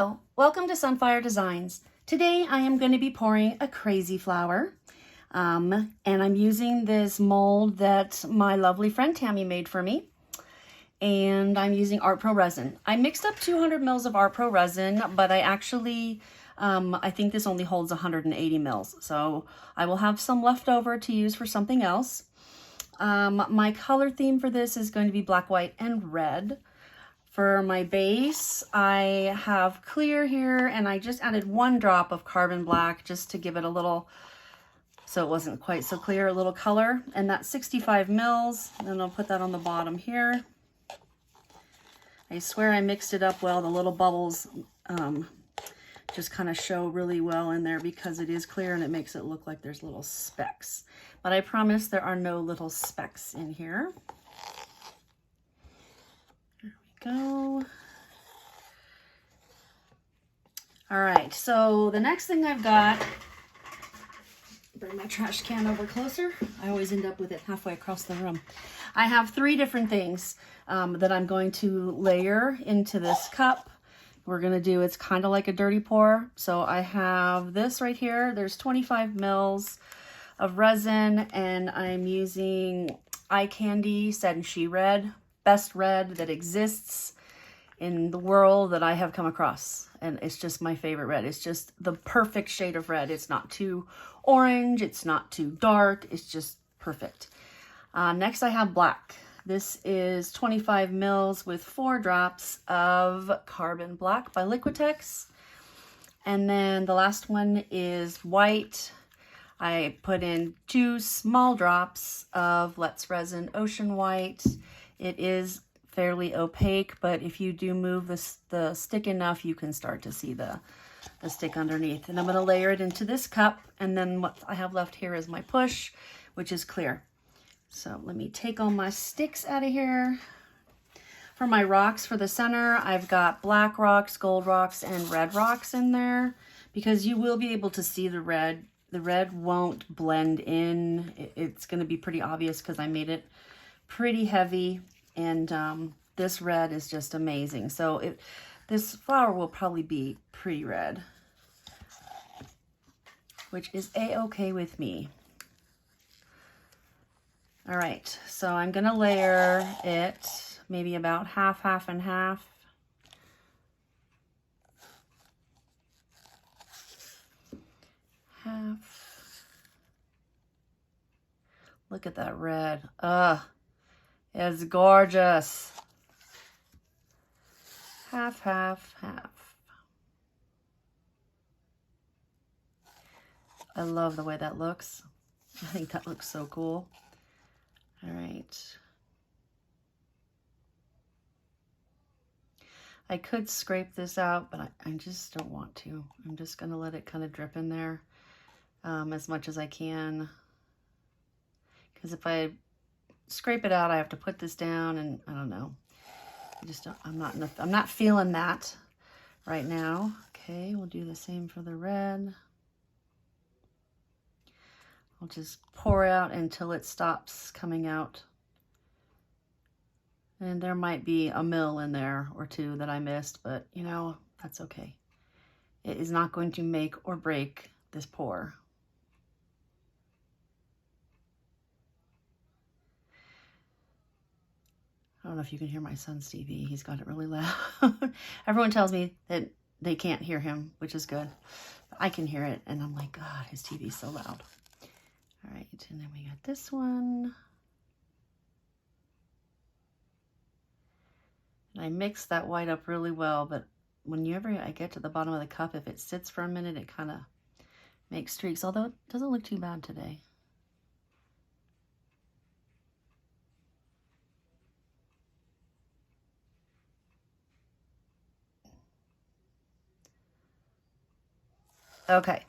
Hello, welcome to Sunfire Designs. Today I am going to be pouring a crazy flower. And I'm using this mold that my lovely friend Tammy made for me. And I'm using ArtPro resin. I mixed up 200 mils of ArtPro resin, but I actually, I think this only holds 180 mils. So I will have some left over to use for something else. My color theme for this is going to be black, white, and red. For my base, I have clear here, and I just added 1 drop of carbon black just to give it a little, so it wasn't quite so clear, a little color. And that's 65 mils, and then I'll put that on the bottom here. I swear I mixed it up well. The little bubbles just kind of show really well in there because it is clear and it makes it look like there's little specks. But I promise there are no little specks in here. Go. All right, so the next thing I've got, bring my trash can over closer. I always end up with it halfway across the room. I have 3 different things that I'm going to layer into this cup. We're gonna do, it's kind of like a dirty pour. So I have this right here. There's 25 mils of resin, and I'm using Eye Candy Said and She Red. Best red that exists in the world that I have come across, and it's just my favorite red. It's just the perfect shade of red. It's not too orange, it's not too dark, it's just perfect. Next I have black. This is 25 mils with 4 drops of carbon black by Liquitex. And then the last one is white. I put in 2 small drops of Let's Resin Ocean White. It is fairly opaque, but if you do move the stick enough, you can start to see the stick underneath. And I'm going to layer it into this cup, and then what I have left here is my push, which is clear. So let me take all my sticks out of here. For my rocks for the center, I've got black rocks, gold rocks, and red rocks in there, because you will be able to see the red. The red won't blend in. It's going to be pretty obvious because I made it pretty heavy, and this red is just amazing. So this flower will probably be pretty red, which is a-okay with me. All right, so I'm gonna layer it maybe about half, half, and half. Half. Look at that red. It's gorgeous. Half, half, half. I love the way that looks. I think that looks so cool. All right. I could scrape this out, but I just don't want to. I'm just gonna let it kind of drip in there as much as I can. Because if I scrape it out, I have to put this down, and I don't know. I'm not feeling that right now. Okay, we'll do the same for the red. I'll just pour out until it stops coming out. And there might be a mil in there or 2 that I missed, but you know, that's okay. It is not going to make or break this pour. I don't know if you can hear my son's TV. He's got it really loud. Everyone tells me that they can't hear him, which is good. I can hear it, and I'm like, God, his TV's so loud. All right, and then we got this one. And I mixed that white up really well, but whenever I get to the bottom of the cup, if it sits for a minute, it kind of makes streaks, although it doesn't look too bad today. Okay,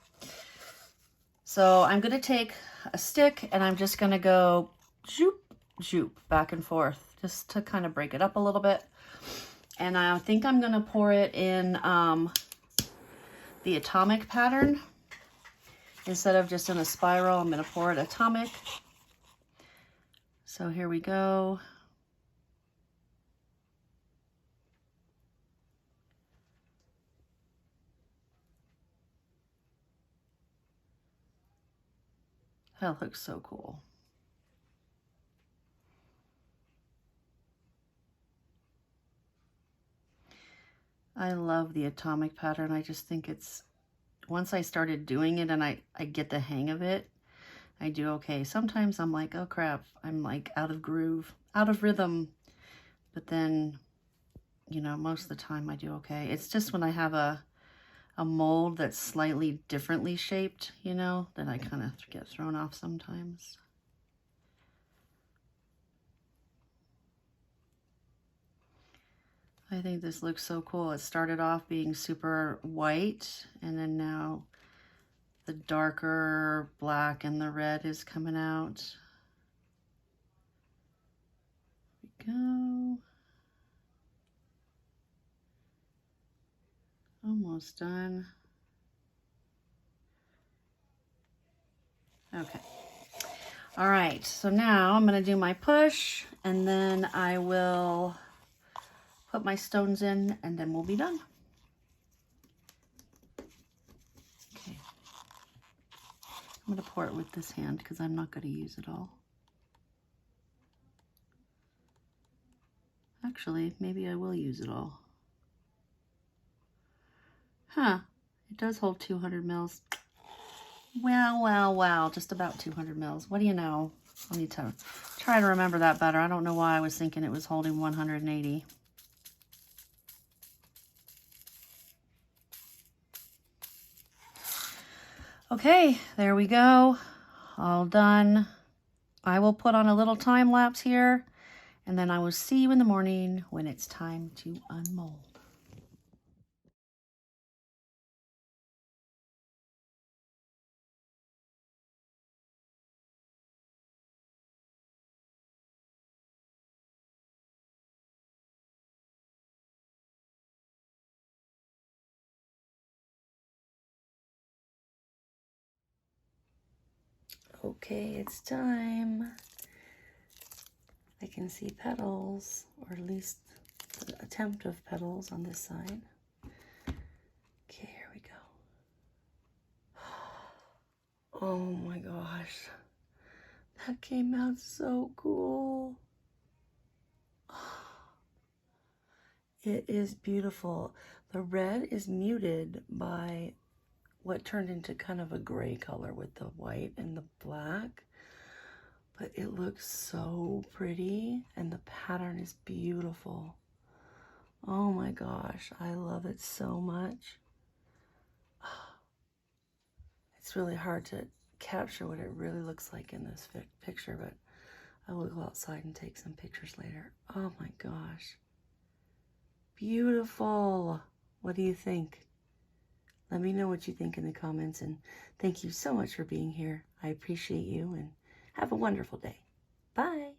so I'm going to take a stick and I'm just going to go zoop, zoop back and forth just to kind of break it up a little bit. And I think I'm going to pour it in the atomic pattern. Instead of just in a spiral, I'm going to pour it atomic. So here we go. That looks so cool. I love the atomic pattern. I just think it's, once I started doing it and I get the hang of it, I do okay. Sometimes I'm like, oh crap, I'm like out of groove, out of rhythm. But then, you know, most of the time I do okay. It's just when I have a mold that's slightly differently shaped, you know, that I kind of get thrown off sometimes. I think this looks so cool. It started off being super white, and then now the darker black and the red is coming out. There we go. Almost done. Okay. All right, so now I'm gonna do my push, and then I will put my stones in, and then we'll be done. Okay. I'm gonna pour it with this hand because I'm not gonna use it all. Actually, maybe I will use it all. Huh, it does hold 200 mils. Wow, just about 200 mils. What do you know? I need to try to remember that better. I don't know why I was thinking it was holding 180. Okay, there we go. All done. I will put on a little time lapse here, and then I will see you in the morning when it's time to unmold. Okay, it's time. I can see petals, or at least the attempt of petals on this side. Okay, here we go. Oh my gosh, that came out so cool. It is beautiful. The red is muted by what turned into kind of a gray color with the white and the black. But it looks so pretty, and the pattern is beautiful. Oh my gosh, I love it so much. It's really hard to capture what it really looks like in this picture, but I will go outside and take some pictures later. Oh my gosh. Beautiful. What do you think? Let me know what you think in the comments, and thank you so much for being here. I appreciate you, and have a wonderful day. Bye.